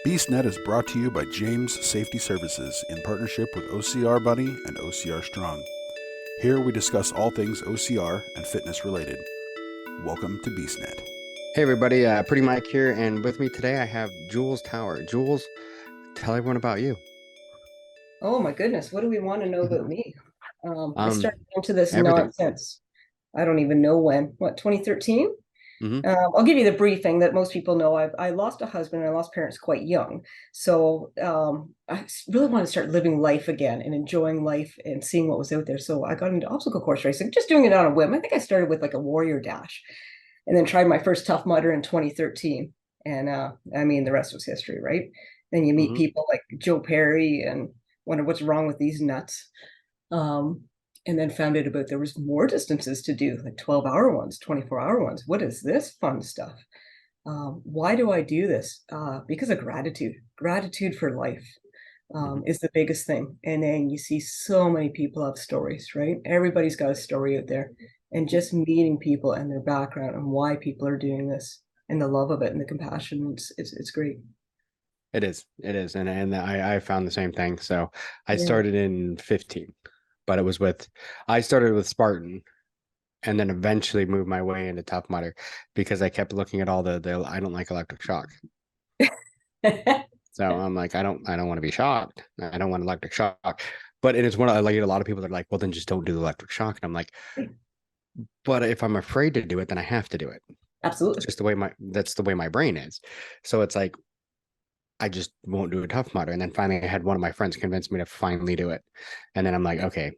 BeastNet is brought to you by James Safety Services in partnership with OCR Buddy and OCR Strong. Here we discuss all things OCR and fitness related. Welcome to BeastNet. Hey everybody, Pretty Mike here, and with me today I have Juls Tower. Juls, tell everyone about you. Oh my goodness, what do we want to know about me? I started into this Everything. nonsense. I don't even know when. What, 2013? Mm-hmm. I'll give you the briefing that most people know. I lost a husband and I lost parents quite young. So I really want to start living life again and enjoying life and seeing what was out there. So I got into obstacle course racing, just doing it on a whim. I think I started with like a Warrior Dash and then tried my first Tough Mudder in 2013. And I mean, the rest was history, right? Then you meet people like Joe Perry and wonder what's wrong with these nuts. And then found out about there was more distances to do, like 12-hour ones, 24-hour ones. What is this fun stuff? Why do I do this? Because of gratitude. Gratitude for life is the biggest thing. And then you see so many people have stories, right? Everybody's got a story out there. And just meeting people and their background and why people are doing this and the love of it and the compassion, it's great. It is. And I found the same thing. So I started in 15, but I started with Spartan and then eventually moved my way into Tough Mudder because I kept looking at all the I don't like electric shock. So I'm like, I don't want to be shocked. I don't want electric shock. But it's one of like a lot of people that are like, well, then just don't do the electric shock. And I'm like, but if I'm afraid to do it, then I have to do it. Absolutely. It's just that's the way my brain is. So it's like, I just won't do a Tough Mudder. And then finally I had one of my friends convince me to finally do it. And then I'm like, okay,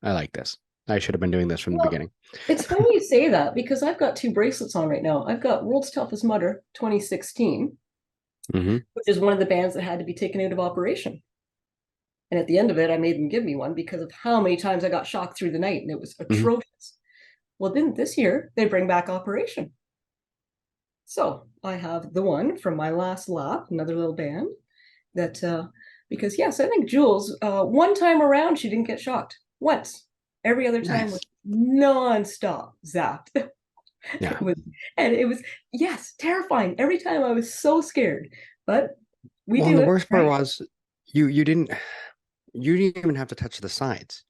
I like this. I should have been doing this from the beginning. It's funny you say that because I've got 2 bracelets on right now. I've got World's Toughest Mudder 2016, which is one of the bands that had to be taken out of operation. And at the end of it, I made them give me one because of how many times I got shocked through the night, and it was atrocious. Well, then this year, they bring back Operation. So I have the one from my last lap, another little band that, because yes, I think Jules, one time around, she didn't get shocked. Once. Every other time was non-stop zapped. Yeah. it was, yes, terrifying. Every time I was so scared, but the worst part was you didn't even have to touch the sides.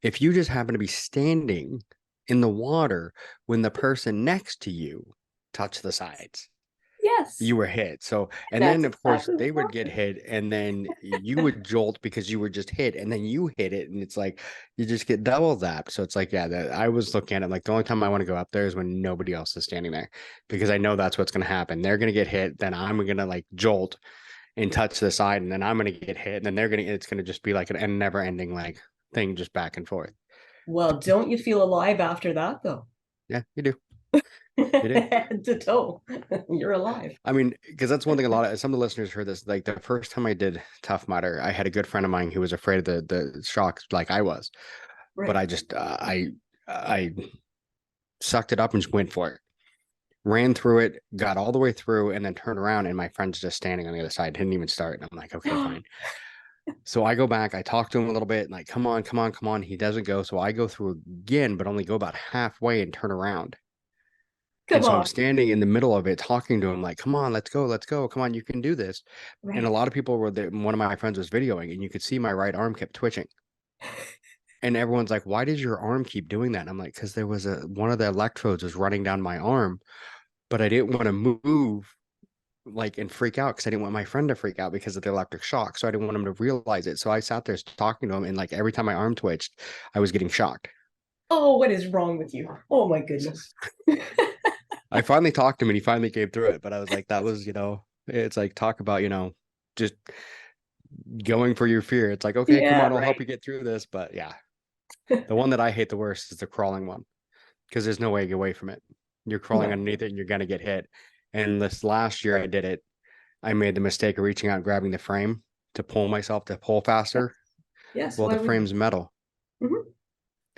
If you just happen to be standing in the water when the person next to you touched the sides, yes, you were hit. So, and then of course they would get hit, and then you would jolt because you were just hit, and then you hit it, and it's like you just get double zapped. So it's like, yeah, I was looking at it like the only time I want to go up there is when nobody else is standing there, because I know that's what's going to happen. They're going to get hit, then I'm going to like jolt and touch the side, and then I'm going to get hit, and then it's going to just be like an never ending like thing, just back and forth. Well, don't you feel alive after that though? Yeah, you do. Head to toe, you're alive. I mean, because that's one thing some of the listeners heard this. Like the first time I did Tough Mudder, I had a good friend of mine who was afraid of the shocks like I was, but I just I sucked it up and just went for it, ran through it, got all the way through, and then turned around, and my friend's just standing on the other side, didn't even start, and I'm like, okay, fine. So I go back, I talk to him a little bit, like, come on. He doesn't go, so I go through again, but only go about halfway and turn around. And so I'm standing in the middle of it, talking to him like, come on, let's go. Come on, you can do this. Right. And a lot of people were there. One of my friends was videoing, and you could see my right arm kept twitching. And everyone's like, why does your arm keep doing that? And I'm like, because there was one of the electrodes was running down my arm, but I didn't want to move like and freak out because I didn't want my friend to freak out because of the electric shock. So I didn't want him to realize it. So I sat there talking to him, and like every time my arm twitched, I was getting shocked. Oh, what is wrong with you? Oh my goodness. I finally talked to him and he finally came through it, but I was like, that was, it's like, talk about, just going for your fear. It's like, okay, come on, I'll help you get through this. But yeah, the one that I hate the worst is the crawling one, because there's no way to get away from it. You're crawling underneath it and you're going to get hit. And this last year I did it, I made the mistake of reaching out and grabbing the frame to pull myself to pull faster. Yes. Well, the frame's metal.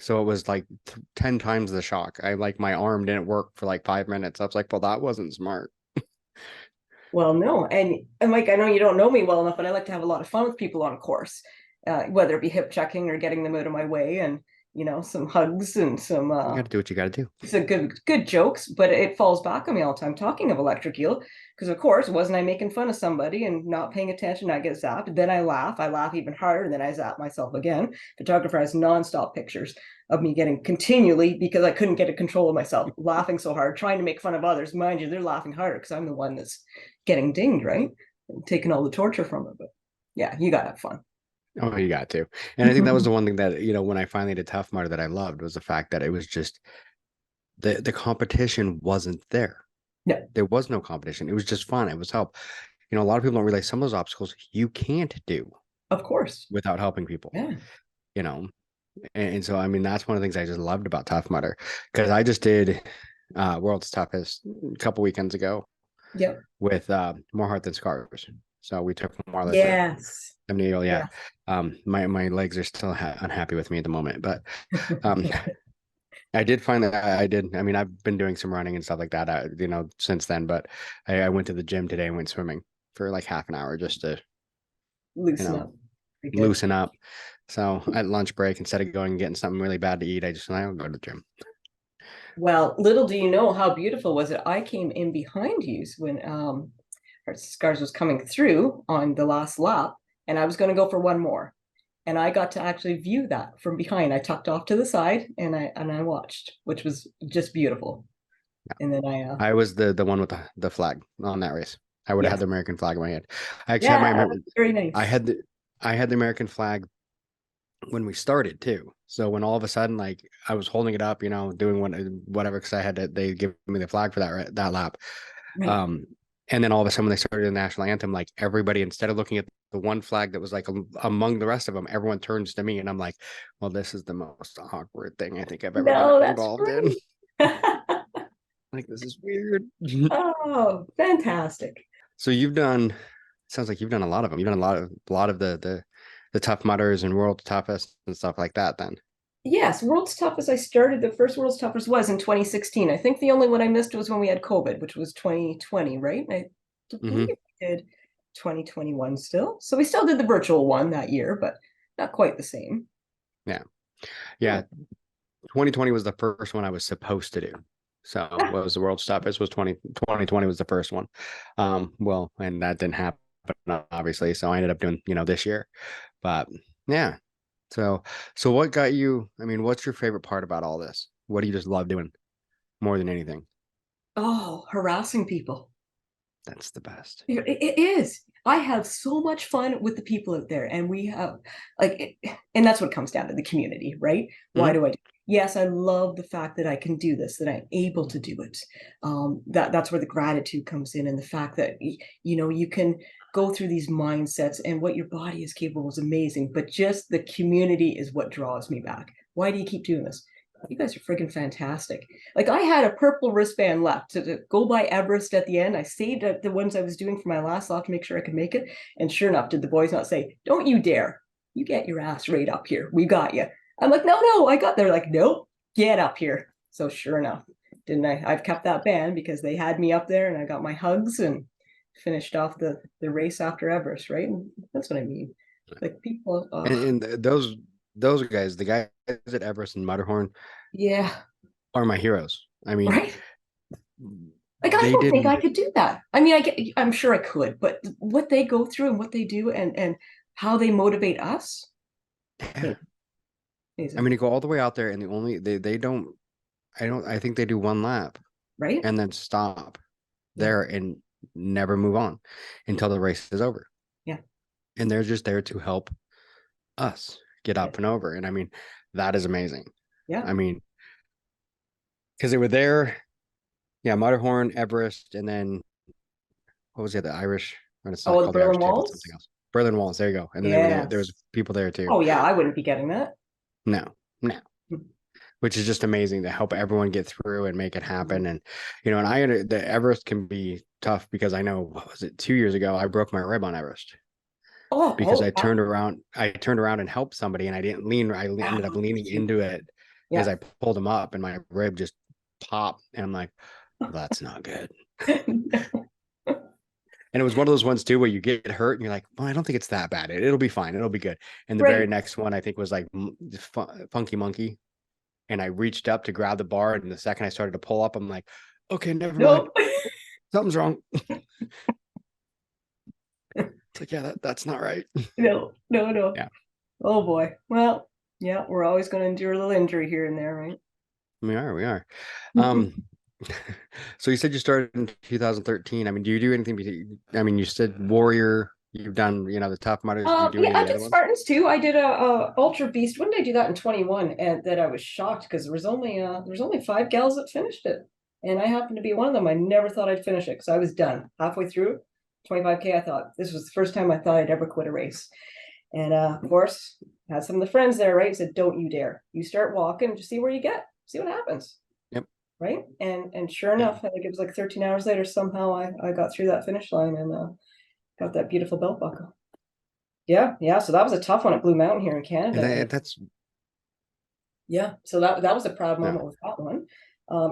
So it was like 10 times the shock. My arm didn't work for like 5 minutes. I was like, well, that wasn't smart. Well, no. And Mike, I know you don't know me well enough, but I like to have a lot of fun with people on course, whether it be hip checking or getting them out of my way. And some hugs and some You got to do what you got to do. some good jokes, but it falls back on me all the time talking of electric eel because of course wasn't I making fun of somebody and not paying attention, I get zapped, then I laugh even harder, and then I zap myself again. Photographer has nonstop pictures of me getting continually, because I couldn't get a control of myself, laughing so hard, trying to make fun of others. Mind you, they're laughing harder because I'm the one that's getting dinged, right? And taking all the torture from it. But yeah, you gotta have fun. Oh, you got to. And I think that was the one thing that, when I finally did Tough Mudder that I loved was the fact that it was just the competition wasn't there. Yeah. There was no competition. It was just fun. It was help. A lot of people don't realize some of those obstacles you can't do, of course, without helping people. Yeah. And so, I mean, that's one of the things I just loved about Tough Mudder, because I just did World's Toughest a couple weekends ago. Yep. With More Heart Than Scars. So we took more or less. Yes. Yeah. My legs are still unhappy with me at the moment, but I did find that I mean, I've been doing some running and stuff like that, since then, but I went to the gym today and went swimming for like half an hour just to loosen up. So at lunch break, instead of going and getting something really bad to eat, I'll go to the gym. Well, little do you know how beautiful was it. I came in behind you when Scars was coming through on the last lap, and I was going to go for one more, and I got to actually view that from behind. I tucked off to the side and I watched, which was just beautiful. Yeah. And then I was the one with the flag on that race. I would have had the American flag in my hand. I actually had very nice. I had the American flag when we started too. So when all of a sudden, like, I was holding it up, doing whatever, because they give me the flag for that lap. Right. And then all of a sudden when they started the national anthem, like, everybody, instead of looking at the one flag that was like among the rest of them, everyone turns to me, and I'm like, well, this is the most awkward thing I think I've ever been involved in. Like, this is weird. Oh, fantastic. So sounds like you've done a lot of them. You've done a lot of the Tough Mudders and World's Toughest and stuff like that then. Yes, World's Toughest. The first World's Toughest was in 2016. I think the only one I missed was when we had COVID, which was 2020, right? I believe we did 2021 still. So we still did the virtual one that year, but not quite the same. Yeah. 2020 was the first one I was supposed to do. So what was the World's Toughest was 2020 was the first one. Well, and that didn't happen, obviously. So I ended up doing, this year. But yeah. So what got you, I mean, what's your favorite part about all this? What do you just love doing more than anything? Oh, harassing people. That's the best. It is. I have so much fun with the people out there, and we have and that's what comes down to, the community, right? Why do I do? Yes, I love the fact that I can do this, that I'm able to do it. That's where the gratitude comes in, and the fact that you can go through these mindsets, and what your body is capable is amazing, but just the community is what draws me back. Why do you keep doing this? You guys are freaking fantastic. Like, I had a purple wristband left to go by Everest at the end. I saved the ones I was doing for my last lap to make sure I could make it. And sure enough, did the boys not say, don't you dare. You get your ass right up here. We got you. I'm like, no, I got there. Like, nope, get up here. So sure enough, didn't I? I've kept that band because they had me up there, and I got my hugs and finished off the race after Everest, right? And that's what I mean. Like, people. And those guys, the guys at Everest and Matterhorn, are my heroes. I mean, right? Like, I don't think I could do that. I mean, I'm sure I could, but what they go through and what they do and how they motivate us. Yeah. I mean, to go all the way out there, and I think they do one lap, right? And then stop there and never move on until the race is over. Yeah. And they're just there to help us get up and over. And I mean, that is amazing. Yeah. I mean, because they were there, Matterhorn, Everest, and then what was it? The Irish? The Berlin Walls. Something else. Berlin Walls. There you go. And then there was people there too. Oh yeah, I wouldn't be getting that. No. Which is just amazing to help everyone get through and make it happen. And and the Everest can be tough, because I know, what was it, 2 years ago, I broke my rib on Everest. Because I turned around and helped somebody, and I didn't lean. I ended up leaning into it as I pulled him up, and my rib just popped. And I'm like, well, that's not good. And it was one of those ones too where you get hurt and you're like, well, I don't think it's that bad. It'll be fine. It'll be good. And the very next one, I think, was like Funky Monkey. And I reached up to grab the bar, and the second I started to pull up, I'm like, okay, never mind. No. Something's wrong. It's like, yeah, that's not right. No. Yeah. Oh boy. Well, yeah, we're always going to endure a little injury here and there, right? We are. So you said you started in 2013. I mean, do you do anything? I mean, you said Warrior, you've done, the Tough Mudders. Do you do any Yeah, of I the did other ones? Spartans too. I did a Ultra Beast. When did I do that in 21? And that I was shocked because there was only 5 gals that finished it, and I happened to be one of them. I never thought I'd finish it because I was done halfway through 25K. I thought this was the first time I thought I'd ever quit a race, and of course had some of the friends there, right? Said, "Don't you dare! You start walking, just see where you get, see what happens." Yep. Right, and sure Yeah. enough, I think it was like 13 hours later. Somehow I got through that finish line and got that beautiful belt buckle. Yeah. So that was a tough one at Blue Mountain here in Canada. That's Yeah, so that was a proud no. moment with that one.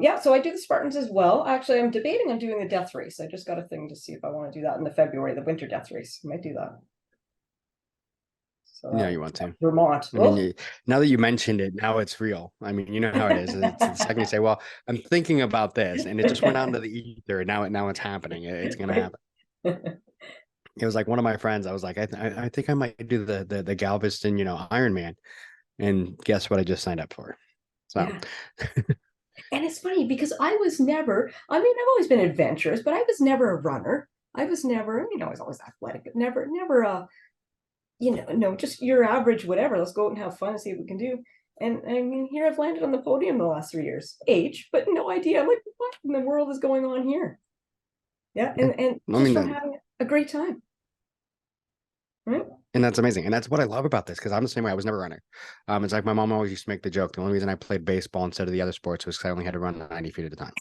Yeah, so I do the Spartans as well. Actually, I'm debating on doing the death race. I just got a thing to see if I want to do that in the February, the winter death race. I might do that. Yeah, So you want to. Vermont. I mean, now that you mentioned it, now it's real. I mean, you know how it is. It's the second you say, "Well, I'm thinking about this," and it just went out into the ether, and now it's happening. It's gonna happen. It was like one of my friends. I was like, I think I might do the Galveston, Ironman, and guess what? I just signed up for. So Yeah. And it's funny because I was never, I mean, I've always been adventurous, but I was never a runner. I was never, I was always athletic, but never no, just your average, whatever. Let's go out and have fun and see what we can do. And I mean, here I've landed on the podium the last 3 years, age, but no idea. I'm like, what in the world is going on here? Yeah, and I just mean, from having a great time. Right? and that's amazing, and that's what I love about this because I'm the same way. I was never a runner. It's like my mom always used to make the joke. The only reason I played baseball instead of the other sports was because I only had to run 90 feet at a time.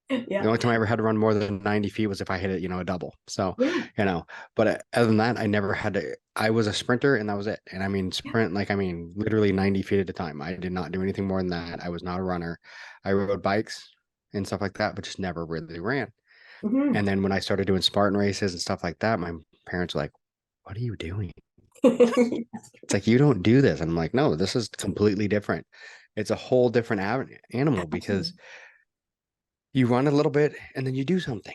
The Yeah. only time I ever had to run more than 90 feet was if I hit it, a double. So, Yeah. but other than that, I never had to. I was a sprinter and that was it. And I mean, sprint, literally 90 feet at a time. I did not do anything more than that. I was not a runner. I rode bikes and stuff like that, but just never really ran. Mhm. And then when I started doing Spartan races and stuff like that, my parents were like, "What are you doing?" It's like, you don't do this. And I'm like, no, this is completely different. It's a whole different animal because you run a little bit and then you do something,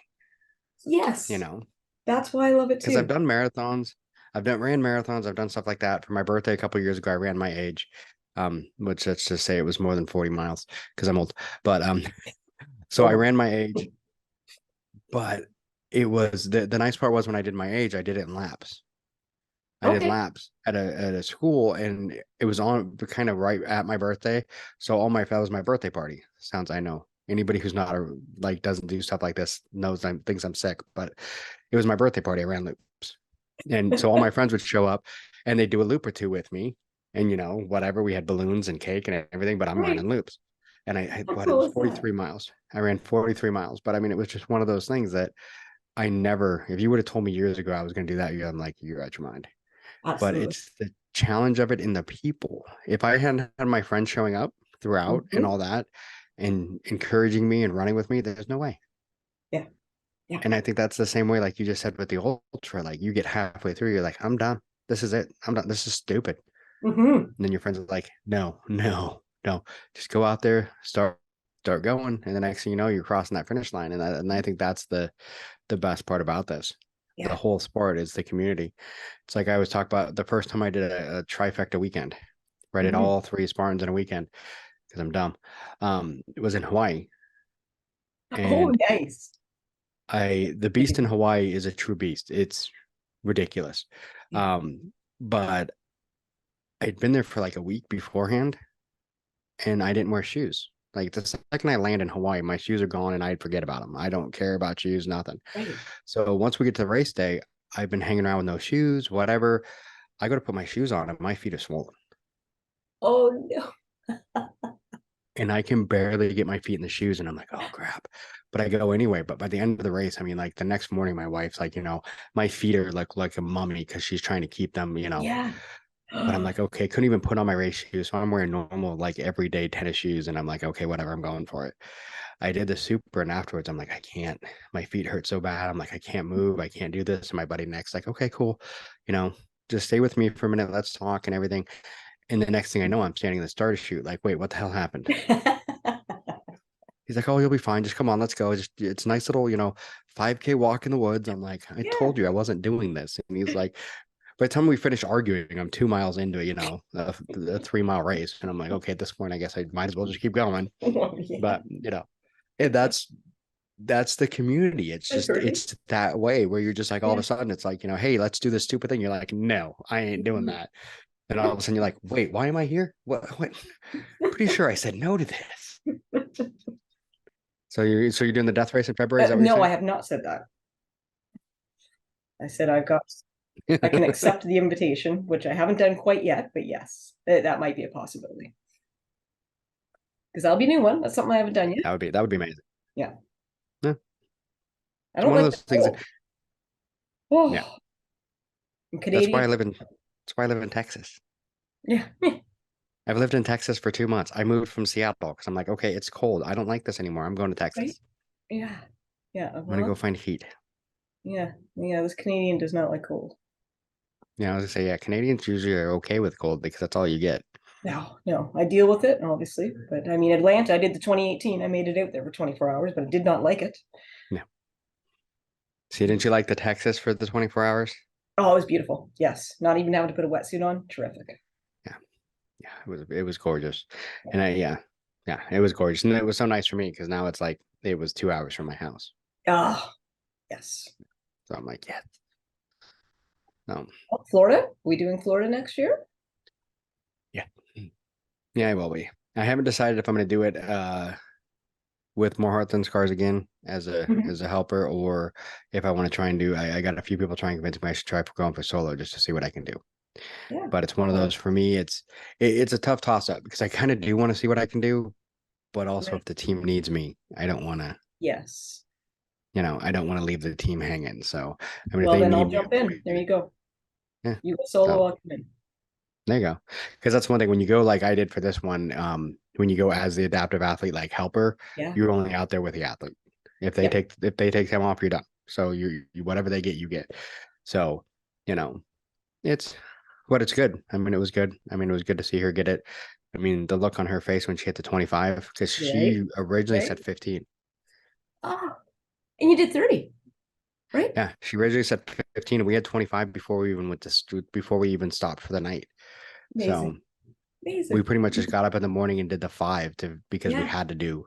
Yes. you know, That's why I love it because I've too. done marathons. Ran marathons. I've done stuff like that. For my birthday a couple of years ago, I ran my age, which let's just say it was more than 40 miles because I'm old. But so I Oh. ran my age, but it was the nice part was when I did my age, I did it in laps. I did Okay. laps at a school, and it was on kind of right at my birthday. So that was my birthday party. Sounds, I know anybody who's not doesn't do stuff like this knows thinks I'm sick, but it was my birthday party. I ran loops, and so all my friends would show up, and they'd do a loop or two with me, and whatever, we had balloons and cake and everything, but I'm Right. running loops, and How but it cool was is that? 43 miles. I ran 43 miles, but I mean, it was just one of those things that I never. If you would have told me years ago I was going to do that, I'm like, you're out your mind. But Absolutely. it's the challenge of it in the people. If I hadn't had my friends showing up throughout and Mhm. all that and encouraging me and running with me, there's no way. Yeah. Yeah. And I think that's the same way, like you just said with the ultra, like you get halfway through, you're like, I'm done. This is it. I'm done. This is stupid. Hmm. And then your friends are like, no, no, no. Just go out there, start going. And the next thing you know, you're crossing that finish line. And I think that's the best part about this. The Yeah. whole sport is the community. It's like I always talk about the first time I did a trifecta weekend, where I did Mhm. all 3 Spartans in a weekend because I'm dumb. It was in Hawaii, Oh, and nice. the beast in Hawaii is a true beast. It's ridiculous. Yeah. But I'd been there for like a week beforehand, and I didn't wear shoes. Like the second I land in Hawaii, my shoes are gone, and I'd forget about them. I don't care about shoes, nothing. Right. So once we get to the race day, I've been hanging around with no shoes, whatever. I go to put my shoes on, and my feet are swollen. Oh no. And I can barely get my feet in the shoes, and I'm like, oh crap. But I go anyway. But by the end of the race, I mean, like the next morning, my wife's like, my feet are like a mummy because she's trying to keep them. Yeah. But I'm like, okay, couldn't even put on my race shoes. So I'm wearing normal, like everyday tennis shoes. And I'm like, okay, whatever, I'm going for it. I did the super, and afterwards, I'm like, I can't. My feet hurt so bad. I'm like, I can't move. I can't do this. And my buddy next, like, okay, cool. You know, just stay with me for a minute. Let's talk and everything. And the next thing I know, I'm standing in the starter chute, like, wait, what the hell happened? He's like, oh, you'll be fine. Just come on, let's go. It's a nice little, 5K walk in the woods. I'm like, I Yeah. told you I wasn't doing this. And he's like, by the time we finish arguing, I'm 2 miles into, a 3 mile race. And I'm like, okay, at this point, I guess I might as well just keep going. Yeah. But, and that's the community. It's that way where you're just like, all of a sudden it's like, hey, let's do this stupid thing. You're like, no, I ain't doing that. And all of a sudden you're like, wait, why am I here? What? Pretty sure I said no to this. So you're doing the death race in February? Is that what No, you're I have not said that. I said I can accept the invitation, which I haven't done quite yet, but yes, that might be a possibility. Because that'll be a new one. That's something I haven't done yet. That would be amazing. Yeah. Yeah. I don't one like of those things. Oh, Yeah. I'm Canadian. That's why I live in Texas. Yeah. I've lived in Texas for 2 months. I moved from Seattle because I'm like, okay, it's cold. I don't like this anymore. I'm going to Texas. Right? Yeah. Yeah. I'm gonna go find heat. Yeah. Yeah. This Canadian does not like cold. Yeah, I was gonna say, Canadians usually are okay with cold because that's all you get. No. I deal with it, obviously. But I mean, Atlanta, I did the 2018. I made it out there for 24 hours, but I did not like it. Yeah. See, didn't you like the Texas for the 24 hours? Oh, it was beautiful. Yes. Not even having to put a wetsuit on. Terrific. Yeah, it was gorgeous. And it was gorgeous. And it was so nice for me because now it's like it was 2 hours from my house. Ah, yes. So I'm like, yeah. No. Florida? We doing Florida next year? Yeah. Yeah, I will be. I haven't decided if I'm gonna do it with More Heart Than Scars again as a helper, or if I want to try and do I got a few people trying to convince me I should try going for solo just to see what I can do. Yeah. But it's one of those for me, it's a tough toss up because I kind of do want to see what I can do, but also if the team needs me, I don't want to. Yes. I don't want to leave the team hanging. So I mean, Well, if they then I'll need me, jump in. There you go. Yeah. You go solo, I'll come in. There you go. Because that's one thing when you go like I did for this one, when you go as the adaptive athlete, like helper, you're only out there with the athlete. If they take time off, you're done. So you whatever they get, you get. So, it's good. I mean, it was good. I mean, it was good to see her get it. I mean, the look on her face when she hit the 25, because she originally said 15. Ah, and you did 30, right? Yeah, she originally said 15, and we had 25 before we even stopped for the night. Amazing. So we pretty much just got up in the morning and did the 5 because we had to do,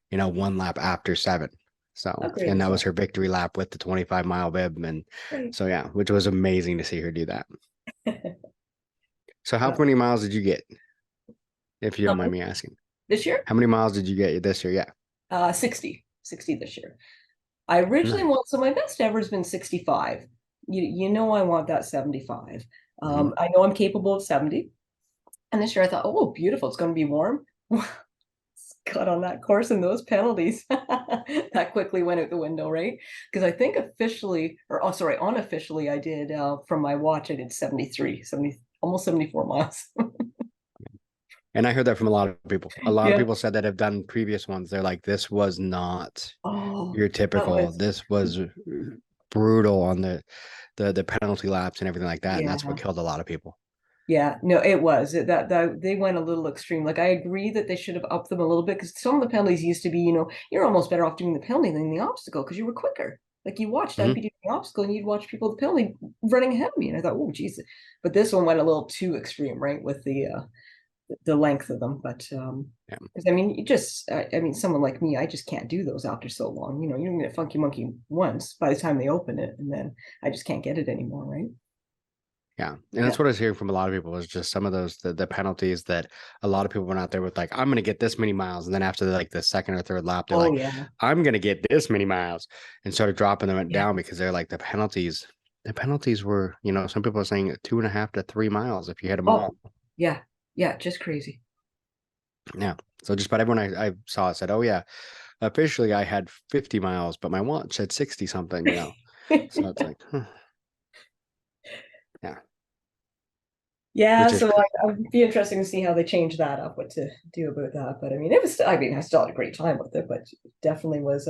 1 lap after 7. So, and that was her victory lap with the 25-mile bib. And so, which was amazing to see her do that. So how many miles did you get? If you don't mind me asking. This year? How many miles did you get this year? Yeah. 60 this year. I originally so my best ever has been 65. I want that 75. I know I'm capable of 70. And this year I thought, oh, beautiful. It's going to be warm. Got on that course and those penalties that quickly went out the window, right? Because I think unofficially I did from my watch, I did 70, almost 74 miles. And I heard that from a lot of people. A lot of people said that have done previous ones. They're like, this was not your typical. This was brutal on the penalty laps and everything like that. And that's what killed a lot of people. Yeah, no, it was that they went a little extreme. Like I agree that they should have upped them a little bit because some of the penalties used to be, you're almost better off doing the penalty than the obstacle because you were quicker. Like you watched MPD doing the obstacle and you'd watch people with the penalty running ahead of me, and I thought, oh, geez. But this one went a little too extreme, right, with the length of them. But because I mean, someone like me, I just can't do those after so long. You're gonna get funky monkey once by the time they open it, and then I just can't get it anymore, right? Yeah. And that's what I was hearing from a lot of people is just some of those, the penalties that a lot of people went out there with, like, I'm going to get this many miles. And then after the second or third lap, they're I'm going to get this many miles, and started dropping them down because they're like the penalties were, some people are saying 2.5 to 3 miles if you hit them all. Yeah. Yeah. Just crazy. Yeah. So just about everyone I saw said, oh yeah, officially I had 50 miles, but my watch said 60 something, So it's like, yeah. Yeah, so it'd be interesting to see how they change that up, what to do about that. But I mean, I still had a great time with it, but definitely was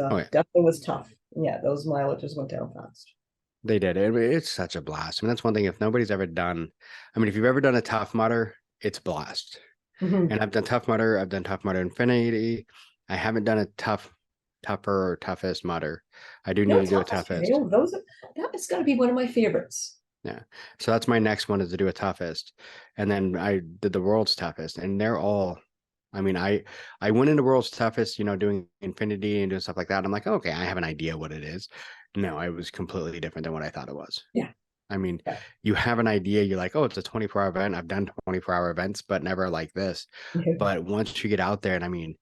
tough. Yeah, those mileages went down fast. They did. It's such a blast. I mean, that's one thing. If nobody's ever done, if you've ever done a Tough Mudder it's a blast. Mhm. And I've done Tough Mudder, I've done Tough Mudder Infinity. I haven't done a tougher or toughest Mudder. I do need No, to do a toughest. You toughest. know, that has got to be one of my favorites. Yeah. So that's my next one, is to do a toughest. And then I did the world's toughest, and they're all, I mean, I went into world's toughest, you know, doing Infinity and doing stuff like that. I'm like, okay, I have an idea what it is. No, it was completely different than what I thought it was. Yeah. I mean, Yeah. you have an idea, you're like, oh, it's a 24-hour event. I've done 24-hour events, but never like this. But once you get out there, and I mean,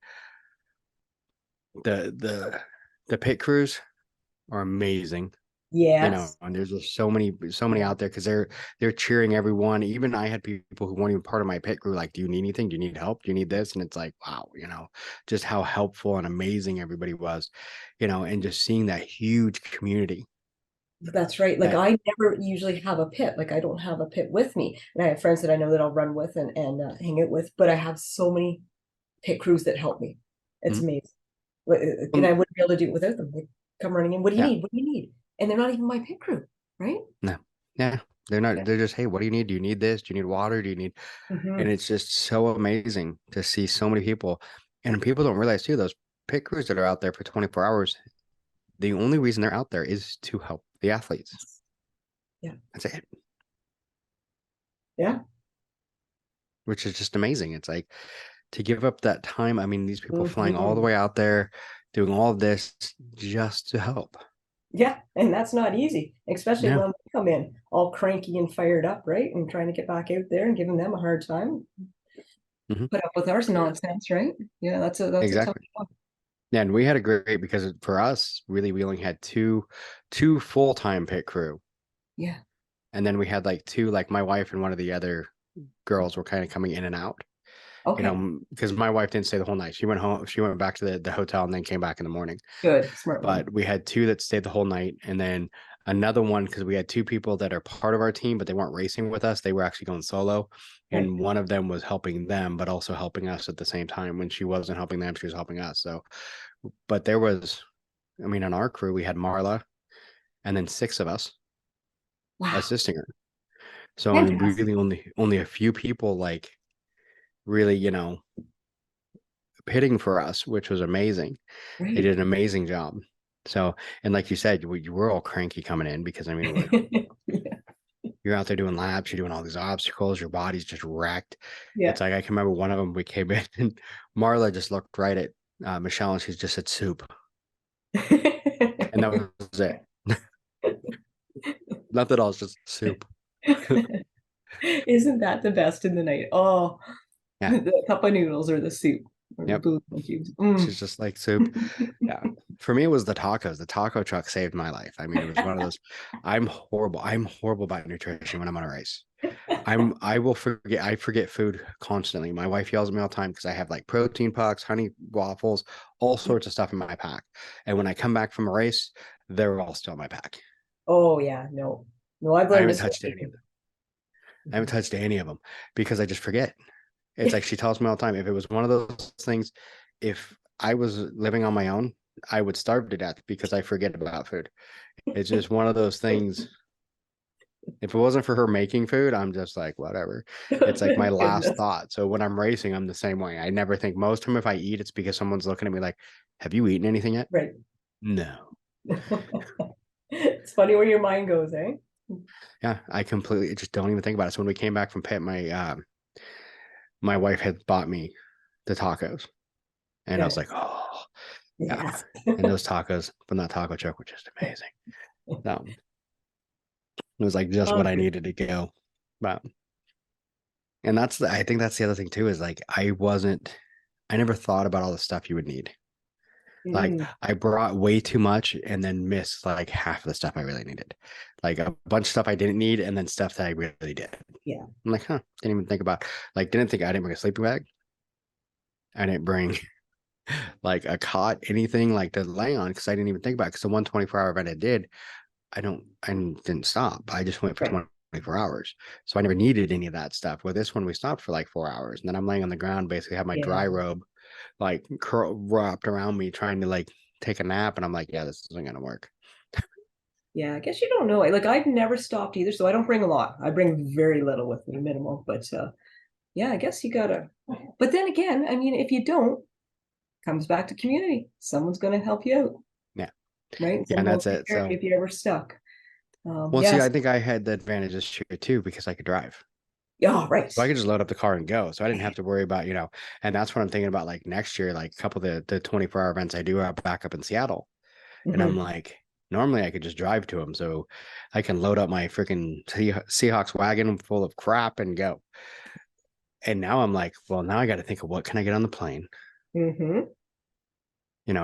the pit crews are amazing. You know, Yes. and there's just so many Yeah. out there, because they're cheering everyone. Even I had people who weren't even part of my pit crew like, do you need anything? Do you need help? Do you need this? And it's like, wow, you know, just how helpful and amazing everybody was, you know, and just seeing that huge community. That's right. Like That I never usually have a pit. Like I don't have a pit with me, and I have friends that I know that I'll run with and hang out with. But I have so many pit crews that help me. It's Mhm. amazing, and I wouldn't be able to do it without them. They come running in. What do you Yeah, need? What do you need? And they're not even my pit crew, right? no, yeah, they're not. Yeah. They're just, hey, what do you need? Do you need this? Do you need water? Do you need? And Hmm. it's just so amazing to see so many people, and people don't realize too, those pit crews that are out there for 24 hours. The only reason they're out there is to help the athletes. Yeah. That's it. Yeah. Which is just amazing. It's like, to give up that time. I mean, these people flying all the Hmm. way out there, doing all of this just to help. Yeah. And that's not easy, especially No. when we come in all cranky and fired up, right? And trying to get back out there and giving them a hard time. Hmm. Put up with our nonsense, right? Yeah, that's a tough Exactly. job. Yeah, and we had a great, because for us, really, we only had two full-time pit crew. Yeah. And then we had like two, like my wife and one of the other girls were kind of coming in and out. You Okay. know, because my wife didn't stay the whole night. She went home, she went back to the hotel and then came back in the morning. Good. Smart woman. But we had two that stayed the whole night, and then another one, because we had two people that are part of our team, but they weren't racing with us. They were actually going solo, Right. and one of them was helping them, but also helping us at the same time. When she wasn't helping them, she was helping us. So, but there was, I mean, on our crew, we had Marla, and then six of us Wow. assisting her. So I mean, Fantastic. really, only a few people like really, you know, pitting for us, which was amazing. They Great. did an amazing job. So, and like you said, you were all cranky coming in, because I mean, Yeah. you're out there doing laps, you're doing all these obstacles, your body's just wrecked. Yeah. It's like, I can remember one of them, we came in and Marla just looked right at Michelle, and she just said soup. And that was it. Nothing else, just soup. Isn't that the best in the night? Oh, Yeah. the cup of noodles or the soup or the Yep. bouillon cubes. She's just like soup. Yeah. For me, it was the tacos. The taco truck saved my life. I mean, it was one of those. I'm horrible. I'm horrible about nutrition when I'm on a race. I forget food constantly. My wife yells at me all the time because I have like protein pucks, honey waffles, all sorts of stuff in my pack. And when I come back from a race, they're all still in my pack. Oh yeah, no, no. I've I learned haven't this. touched any of them. I haven't Mhm. touched any of them because I just forget. It's like she tells me all the time, if it was one of those things, if I was living on my own, I would starve to death because I forget about food. It's just one of those things. If it wasn't for her making food, I'm just like, whatever. It's like my last Goodness, thought. So when I'm racing, I'm the same way. I never think, most of the time if I eat, it's because someone's looking at me like, have you eaten anything yet? right? No. It's funny where your mind goes, eh? Yeah, I completely just don't even think about it. So when we came back from pit, my wife had bought me the tacos, and I was Good. like, oh yeah. Yes. And those tacos from that taco truck were just amazing. It was like just Oh, what I good. needed to go. But and I think that's the other thing too, is like I never thought about all the stuff you would need. Like Mm, I brought way too much and then missed like half of the stuff I really needed. Like a bunch of stuff I didn't need and then stuff that I really did. yeah. I'm like, huh, didn't even think about, like, didn't think I didn't bring a sleeping bag. I didn't bring like a cot, anything like to lay on, because I didn't even think about it. Because the 124-hour event I did, I didn't stop. I just went for Right. 24 hours. So I never needed any of that stuff. With this one, we stopped for like 4 hours. And then I'm laying on the ground, basically have my Yeah. dry robe like wrapped around me, trying to like take a nap. And I'm like, yeah, this isn't gonna work. Yeah. I guess you don't know. Like I've never stopped either, so I don't bring a lot. I bring very little with me, minimal. But Yeah, I guess you gotta. But then again, I mean, if you don't, comes back to community. Someone's going to help you out, Yeah. right? Yeah, and Someone will that's take it. care of So, you if you're ever stuck. well, see, Yes. I think I had the advantage this year too because I could drive. Yeah, right. So I could just load up the car and go. So I didn't have to worry about, and that's what I'm thinking about like next year, like a couple of the 24-hour events I do have back up in Seattle. And I'm Mhm. like, normally I could just drive to them. So I can load up my freaking Seahawks wagon full of crap and go. And now I'm like, well, now I got to think of what can I get on the plane? Mhm.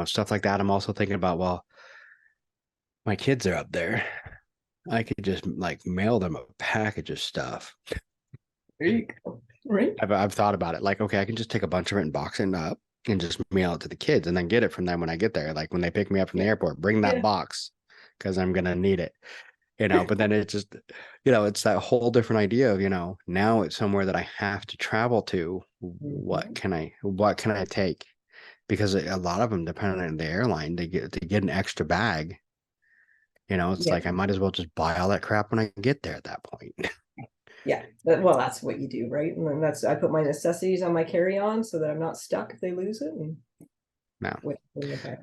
Stuff like that. I'm also thinking about, well, my kids are up there. I could just like mail them a package of stuff. There you go. Right. I've thought about it. Like, okay, I can just take a bunch of it and box it up and just mail it to the kids and then get it from them when I get there. Like when they pick me up from the Yeah. airport, bring that Yeah. box because I'm gonna need it. But then it just, it's that whole different idea of, now it's somewhere that I have to travel to. Mhm. What can I take? Because a lot of them, depending on the airline, they get an extra bag. It's Yeah. like I might as well just buy all that crap when I get there at that point. Yeah. Well, that's what you do, right? And then I put my necessities on my carry-on so that I'm not stuck if they lose it. And Now, wait, way to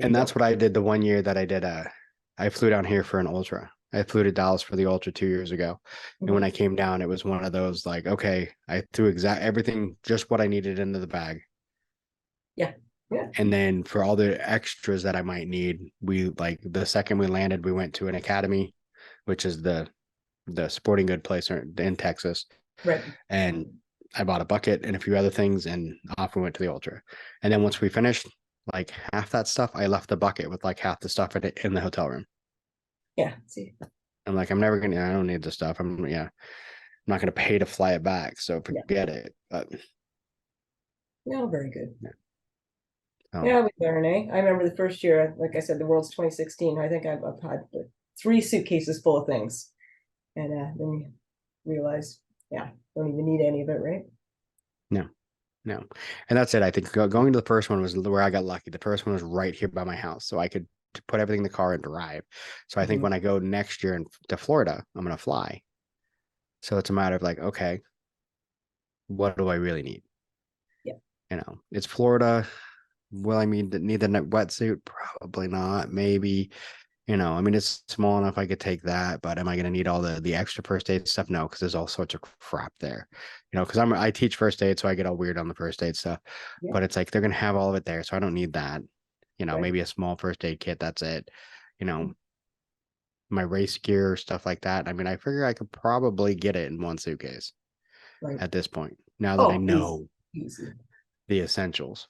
and that's go. what I did the one year that I did. I flew down here for an ultra. I flew to Dallas for the ultra 2 years ago, and when Mhm. I came down, it was one of those like, okay, I threw exact everything, just what I needed into the bag. Yeah. Yeah. And then for all the extras that I might need, we like the second we landed, we went to an academy, which is the sporting good place in Texas. Right. And I bought a bucket and a few other things, and off we went to the ultra. And then once we finished, like half that stuff, I left the bucket with like half the stuff in the hotel room. Yeah. See. I'm like, I don't need this stuff. I'm not gonna pay to fly it back. So Yeah. forget it. But No, very good. oh, Yeah, we learn, eh? I remember the first year, like I said, the world's 2016. I think I've had 3 suitcases full of things. And then you realize, yeah, don't even need any of it, right? no, no. And that's it. I think going to the first one was where I got lucky. The first one was right here by my house. So I could put everything in the car and drive. So I think Mhm. when I go next year to Florida, I'm gonna fly. So it's a matter of like, okay, what do I really need? Yeah, It's Florida. Will I need the wetsuit? Probably not. Maybe, it's small enough I could take that, but am I going to need all the extra first aid stuff? No, because there's all sorts of crap there. Because I teach first aid, so I get all weird on the first aid stuff. yeah, But it's like they're going to have all of it there, so I don't need that. right, Maybe a small first aid kit. That's it. You know, my race gear, stuff like that. I mean, I figure I could probably get it in one suitcase right. at this point. Now that I Oh, easy, know easy. the essentials,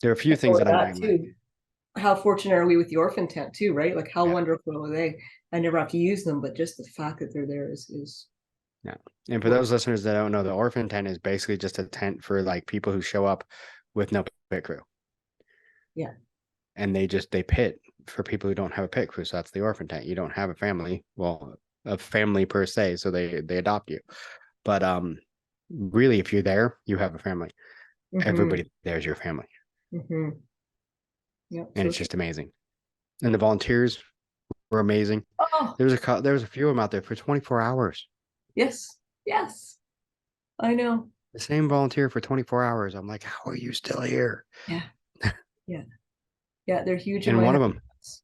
there are a few And things for that I that might. too, how fortunate are we with the orphan tent too, right? Like how Yeah. wonderful are they? I never have to use them, but just the fact that they're there is Yeah. And for worth. those listeners that don't know, the orphan tent is basically just a tent for like people who show up with no pit crew. Yeah, And they pit for people who don't have a pit crew. So that's the orphan tent. You don't have a family, well, a family per se. So they adopt you. But really, if you're there, you have a family. mm-hmm, Everybody there's your family. mm-hmm. Yeah, And so it's true. just amazing. And the volunteers were amazing. Oh, There was a few of them out there for 24 hours. yes, yes, I know. The same volunteer for 24 hours. I'm like, how are you still here? Yeah, yeah, yeah. They're huge in And my one of house.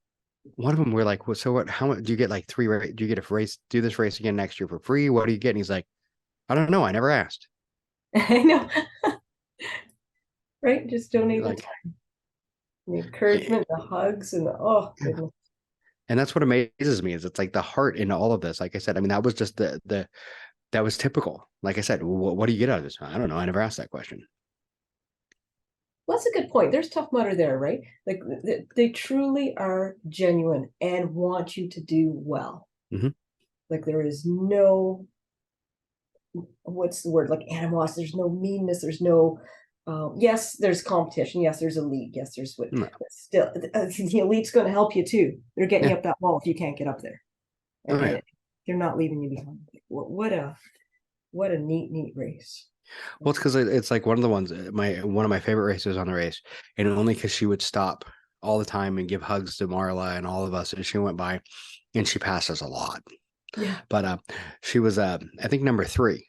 them, we're like, well, so what? How much do you get? Like do you get a race? Do this race again next year for free? What do you get? And he's like, I don't know. I never asked. I know, right? Just donate the Like, time, the eh, encouragement, the hugs, and the oh goodness. and that's what amazes me is it's like the heart in all of this. Like I said, I mean, that was just that was typical. Like I said, what do you get out of this? I don't know. I never asked that question. Well, that's a good point. There's Tough Mudder there, right? Like they truly are genuine and want you to do well. Hmm. Like there is no, what's the word? Like animosity. There's no meanness. There's no. Yes, there's competition. Yes, there's a league. Yes, there's what. No. But still, the elite's going to help you too. They're getting Yeah. you up that wall if you can't get up there, Oh yeah. and they're not leaving you behind. What a neat race. Well, it's because it's like one of the ones one of my favorite races on the race, and only because she would stop all the time and give hugs to Marla and all of us as she went by, and she passed us a lot. Yeah. But she was I think number 3.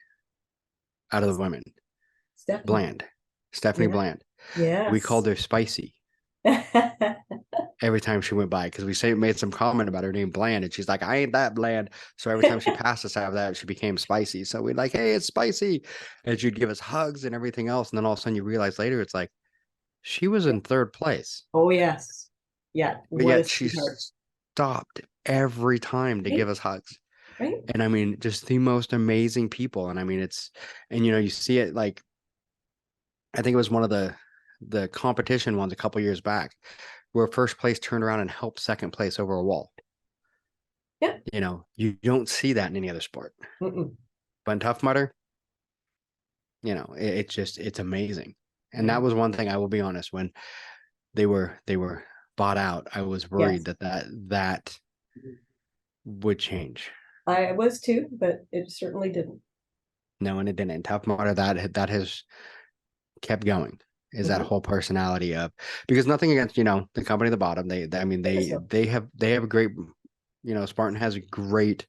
out of the women. Stephanie. Stephanie Yeah. Bland. We Yes. called her Spicy every time she went by because made some comment about her name Bland, and she's like, I ain't that bland. So every time she passed us out of that, she became Spicy. So we'd like, hey, it's Spicy. And she'd give us hugs and everything else. And then all of a sudden you realize later, it's like, she was in third place. Oh, yes. Yeah. But What a yet she sweetheart. stopped every time to Right? give us hugs. Right? And I mean, just the most amazing people. And I mean, and you see it like, I think it was one of the competition ones a couple years back where first place turned around and helped second place over a wall. Yeah. You don't see that in any other sport. Mm-mm. But in Tough Mudder, it's amazing. And Yeah. that was one thing I will be honest, when they were bought out, I was worried Yes. that would change. I was too, but it certainly didn't. No, and it didn't. Tough Mudder, that has kept going. Is that whole personality of, because nothing against the company at the bottom. They have a great, Spartan has a great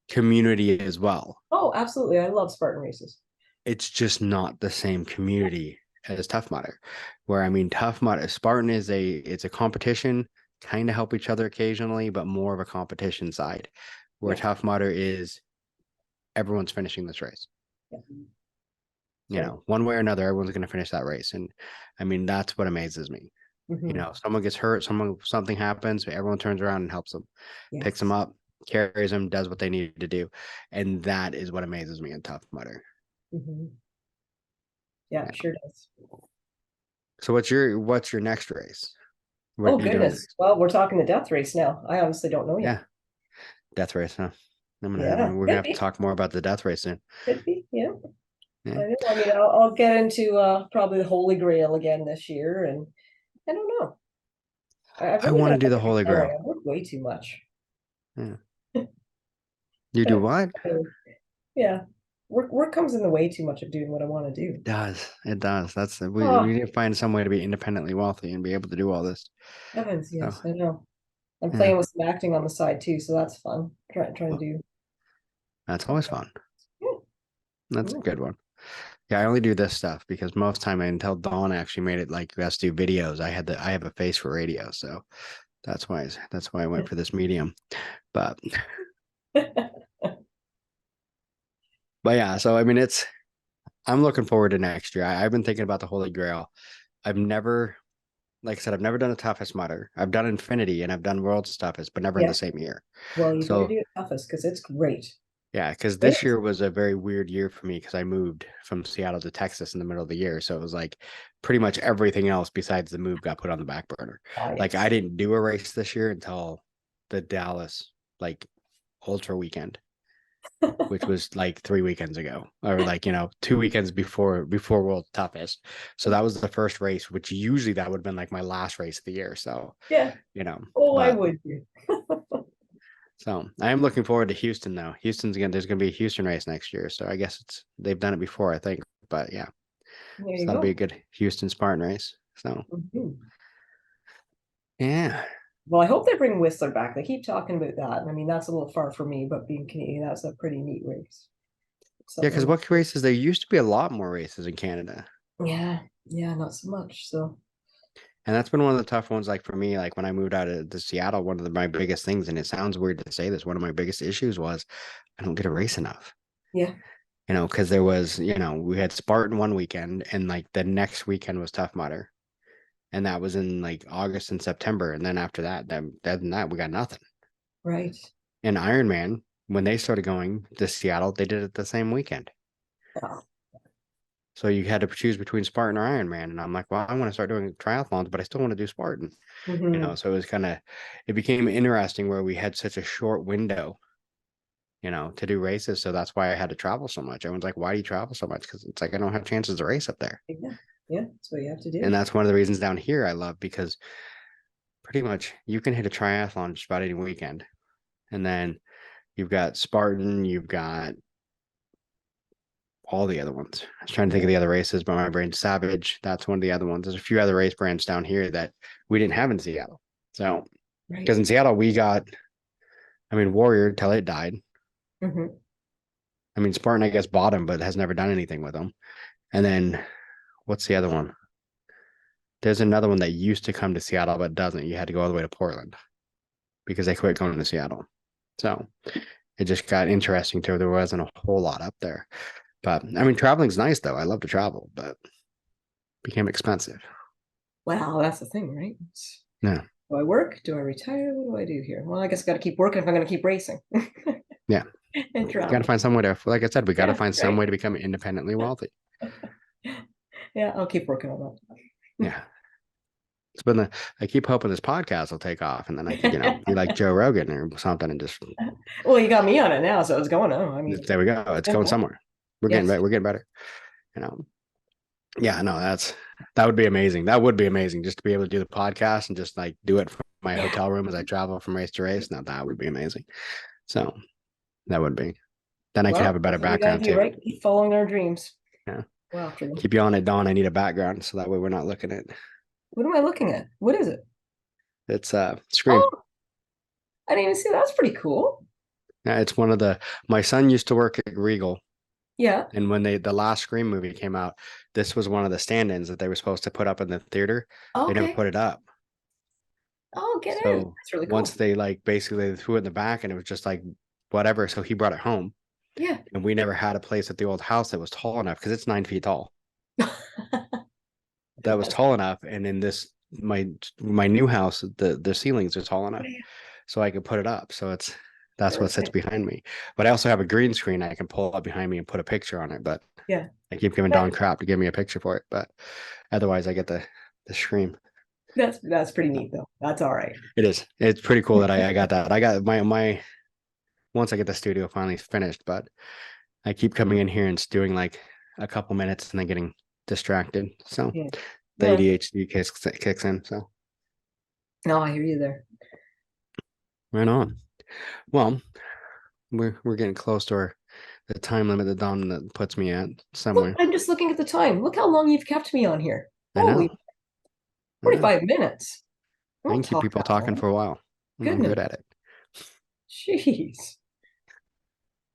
community as well. Oh, absolutely. I love Spartan races. It's just not the same community as Tough Mudder, where I mean Tough Mudder, Spartan it's a competition, kind of help each other occasionally, but more of a competition side, where Tough Mudder is everyone's finishing this race. One way or another, everyone's going to finish that race. And I mean, that's what amazes me. Someone gets hurt, something happens, everyone turns around and helps them, picks them up, carries them, does what they need to do. And that is what amazes me in Tough Mudder. Yeah, sure does. So what's your next race? What oh, goodness. Well, we're talking the death race now. I honestly don't know yet. Yeah. Death race, huh? We're gonna have to talk more about the death race soon. Could be, yeah. I mean, I'll get into probably the Holy Grail again this year, and I don't know. I want to do the Holy Grail. I work way too much. Yeah. You do what? Yeah. Work comes in the way too much of doing what I want to do. It does. That's we need to find some way to be independently wealthy and be able to do all this. Heavens, yes, I know. I'm playing with some acting on the side too, so that's fun. Trying to do. That's always fun. That's a good one. Yeah, I only do this stuff because most time until Dawn actually made it like us do videos, I have a face for radio, so that's why I went for this medium. But yeah, so I mean I'm looking forward to next year. I've been thinking about the Holy Grail. I've never, like I said, I've never done a Toughest Mudder. I've done Infinity and I've done World's Toughest, but never in the same year. Well, you better do it Toughest because it's great. Yeah, because this year was a very weird year for me because I moved from Seattle to Texas in the middle of the year. So it was like pretty much everything else besides the move got put on the back burner. Like I didn't do a race this year until the Dallas Ultra weekend, which was like 3 weekends ago, or 2 weekends before World Toughest. So that was the first race, which usually that would have been like my last race of the year. So I would do. So I am looking forward to Houston though. There's going to be a Houston race next year. So I guess they've done it before, I think, but yeah, so that'll be a good Houston Spartan race. So yeah. Well, I hope they bring Whistler back. They keep talking about that. I mean, that's a little far for me, but being Canadian, that's a pretty neat race. Yeah, because what races? There used to be a lot more races in Canada. Yeah, not so much. So. And that's been one of the tough ones. Like for me, like when I moved out of Seattle, one of my biggest things, and it sounds weird to say this, one of my biggest issues was I don't get to race enough. Yeah. Because there was, we had Spartan one weekend, and like the next weekend was Tough Mudder, and that was in like August and September, and then after that, we got nothing. Right. And Ironman, when they started going to Seattle, they did it the same weekend. Oh. So you had to choose between Spartan or Ironman. And I'm like, well, I want to start doing triathlons, but I still want to do Spartan. So it was it became interesting where we had such a short window, to do races. So that's why I had to travel so much. Everyone's like, why do you travel so much? Because it's like, I don't have chances to race up there. Yeah, that's what you have to do. And that's one of the reasons down here I love, because pretty much you can hit a triathlon just about any weekend. And then you've got Spartan, you've got all the other ones. I was trying to think of the other races, but my brain's Savage. That's one of the other ones. There's a few other race brands down here that we didn't have in Seattle. So, because in Seattle we got, Warrior till it died. I mean, Spartan, I guess, bought him, but has never done anything with him. And then what's the other one? There's another one that used to come to Seattle, but doesn't. You had to go all the way to Portland because they quit going to Seattle. So it just got interesting too. There wasn't a whole lot up there. But I mean, traveling's nice though. I love to travel, but it became expensive. Well, that's the thing, right? Yeah. Do I work? Do I retire? What do I do here? Well, I guess I got to keep working if I'm going to keep racing. Yeah. And We travel. got to find some way to, like I said, we got to Yeah, find some right. way to become independently wealthy. Yeah, I'll keep working on that. Yeah. It's been I keep hoping this podcast will take off, and then I could, be like Joe Rogan or something, and just Well, you got me on it now, so it's going on. I mean, there we go. It's going somewhere. We're yes. getting better. We're getting better. Yeah, no, that would be amazing. That would be amazing just to be able to do the podcast and just like do it from my hotel room as I travel from race to race. Now that would be amazing. So that would be. Then I could have a better background too. Right? Keep following our dreams. Yeah. Well, keep you on it, Dawn. I need a background so that way we're not looking at. What am I looking at? What is it? It's Scream. Oh, I didn't even see that. That's pretty cool. Yeah, it's one of my son used to work at Regal. Yeah. And when the last Scream movie came out, this was one of the stand-ins that they were supposed to put up in the theater. Okay. They never put it up. Oh, in. That's really cool. Once they basically threw it in the back and it was just like whatever. So he brought it home. Yeah. And we never had a place at the old house that was tall enough because it's 9 feet tall. That was tall enough. And in my new house, the ceilings are tall enough. So I could put it up. So that's what sits behind me. But I also have a green screen I can pull up behind me and put a picture on it. But yeah, I keep giving Dawn crap to give me a picture for it. But otherwise I get the Scream. That's pretty neat though. That's all right. It is. It's pretty cool that I got that. I got my once I get the studio finally finished, but I keep coming in here and doing like a couple minutes and then getting distracted. So the ADHD kicks in. So no, I hear you there. Right on. Well, we're getting close to the time limit that Dawn that puts me at somewhere. Look, I'm just looking at the time. Look how long you've kept me on here. Holy 45 minutes. I can keep people talking for a while. I'm good at it. Jeez.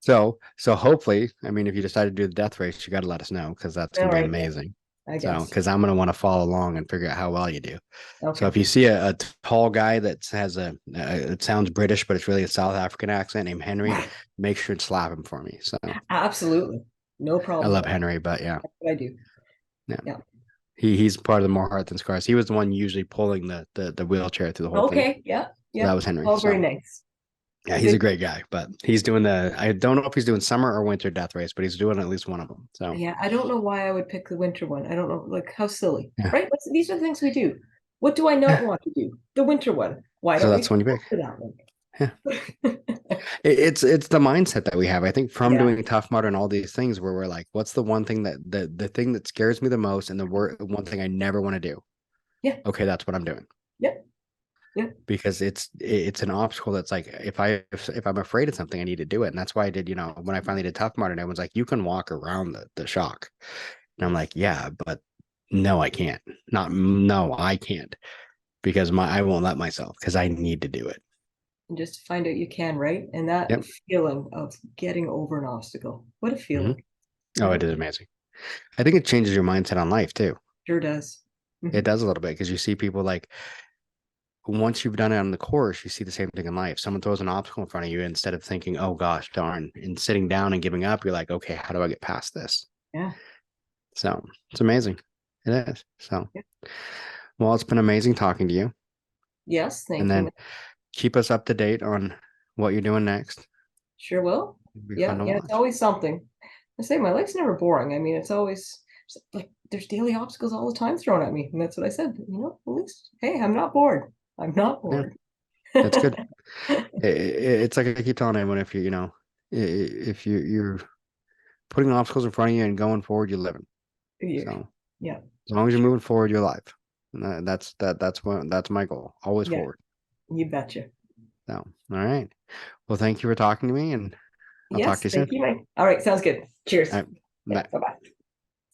So hopefully, I mean, if you decide to do the death race, you got to let us know because that's going to be amazing. I guess. Because I'm going to want to follow along and figure out how well you do. Okay. So if you see a tall guy that has it sounds British, but it's really a South African accent named Henry, make sure to slap him for me. So absolutely. No problem. I love Henry, but yeah. That's what I do. Yeah. He's part of the More Heart Than Scars. He was the one usually pulling the wheelchair through the whole thing. Okay. Yeah. That was Henry. Oh, very nice. Yeah, he's a great guy, but he's doing I don't know if he's doing summer or winter death race, but he's doing at least one of them. So yeah, I don't know why I would pick the winter one. I don't know, like how silly, right? These are the things we do. What do I not want to do? The winter one. Why don't that's when you pick that one? Yeah. It's the mindset that we have. I think from doing Tough Mudder and all these things where we're like, what's the one thing that the thing that scares me the most and the one thing I never want to do? Yeah. Okay, that's what I'm doing. Yeah. Yeah. Because it's an obstacle that's like if I'm afraid of something, I need to do it. And that's why I did, when I finally did Tough Mudder, and everyone's like, you can walk around the shock. And I'm like, yeah, but no, I can't. No, I can't. Because I won't let myself because I need to do it. And just to find out you can, right? And that feeling of getting over an obstacle. What a feeling. Mm-hmm. Oh, it is amazing. I think it changes your mindset on life too. Sure does. It does a little bit because you see people like once you've done it on the course, you see the same thing in life. Someone throws an obstacle in front of you, instead of thinking, oh gosh, darn, and sitting down and giving up, you're like, okay, how do I get past this? Yeah. So it's amazing. It is. So, well, it's been amazing talking to you. Yes, thank you. And then keep us up to date on what you're doing next. Sure will. Yeah, it's always something. I say my life's never boring. I mean, it's always like there's daily obstacles all the time thrown at me. And that's what I said. At least, hey, I'm not bored. I'm not bored. Yeah, that's good. It's like I keep telling everyone, if if you're putting obstacles in front of you and going forward, you're living. So yeah, as long as you're moving forward, you're alive. And that's my goal. Always forward. You betcha. So, all right. Well, thank you for talking to me, and I'll talk to you soon. Thank you, all right, sounds good. Cheers. Right, bye. Bye-bye.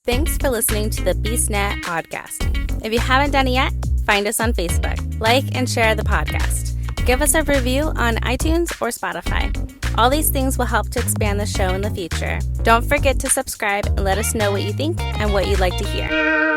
Thanks for listening to the BeastNet podcast. If you haven't done it yet, find us on Facebook, like and share the podcast. Give us a review on iTunes or Spotify. All these things will help to expand the show in the future. Don't forget to subscribe and let us know what you think and what you'd like to hear.